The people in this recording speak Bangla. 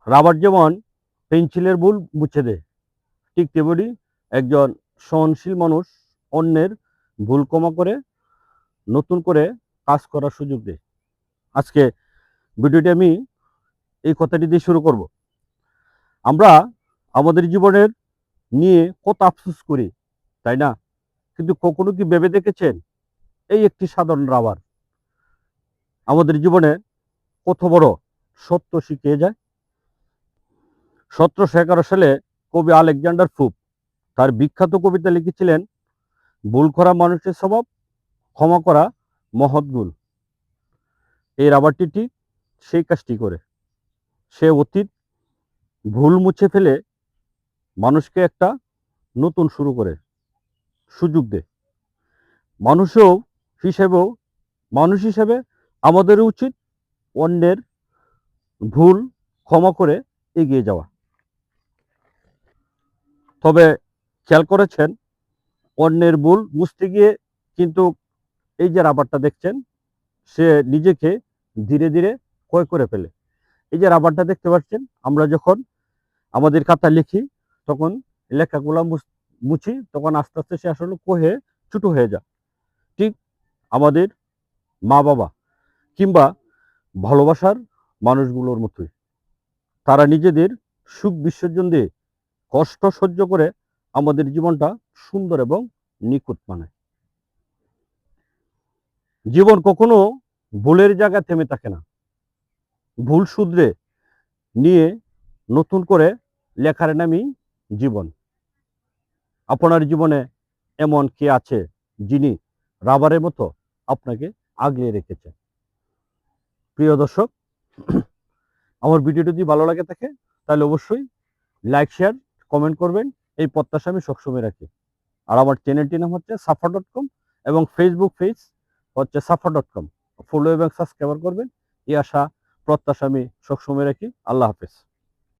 রাবার যেমন পেন্সিলের ভুল মুছে দেয়, ঠিক তেমনি একজন সহনশীল মানুষ অন্যের ভুল ক্ষমা করে নতুন করে কাজ করার সুযোগ দেয়। আজকে ভিডিওটি আমি এই কথাটি দিয়ে শুরু করব। আমরা আমাদের জীবনের নিয়ে কত আফসোস করি, তাই না? কিন্তু কখনো কি ভেবে দেখেছেন এই একটি সাধারণ রাবার আমাদের জীবনে কত বড় সত্য শিখিয়ে যায়? 1711 সালে কবি আলেকজান্ডার ফুপ তার বিখ্যাত কবিতা লিখেছিলেন, ভুল করা মানুষের স্বভাব, ক্ষমা করা মহৎ গুণ। এই রাবারটি ঠিক সেই কাজটি করে। সে অতীত ভুল মুছে ফেলে মানুষকে একটা নতুন শুরু করে সুযোগ দেয়। মানুষও হিসেবেও মানুষ হিসেবে আমাদের উচিত অন্যের ভুল ক্ষমা করে এগিয়ে যাওয়া। তবে খেয়াল করেছেন, অন্যের ভুল মুছতে গিয়ে কিন্তু এই যে রাবারটা দেখছেন, সে নিজেকে ধীরে ধীরে ক্ষয় করে ফেলে। এই যে রাবারটা দেখতে পাচ্ছেন, আমরা যখন আমাদের খাতা লিখি তখন লেখাগুলো মুছি, তখন আস্তে আস্তে সে আসলে কহে ছোট হয়ে যায়। ঠিক আমাদের মা বাবা কিংবা ভালোবাসার মানুষগুলোর মতোই, তারা নিজেদের সুখ বিসর্জন দিয়ে কষ্ট সহ্য করে আমাদের জীবনটা সুন্দর এবং নিখুঁত বানায়। জীবন কখনো ভুলের জায়গায় থেমে থাকে না। ভুল শুধরে নিয়ে নতুন করে লেখার নামই জীবন। আপনার জীবনে এমন কে আছে যিনি রাবারের মতো আপনাকে আগলে রেখেছে? প্রিয় দর্শক, আমার ভিডিওটি যদি ভালো লাগে থাকে তাহলে অবশ্যই লাইক, শেয়ার, কমেন্ট করবেন, এই প্রত্যাশা আমি সবসময় রাখি। আর আমার চ্যানেলটির নাম হচ্ছে safa.com এবং ফেসবুক পেজ হচ্ছে safa.com। ফলো এবং সাবস্ক্রাইব করবেন, এই আশা প্রত্যাশা আমি সবসময় রাখি। আল্লাহ হাফেজ।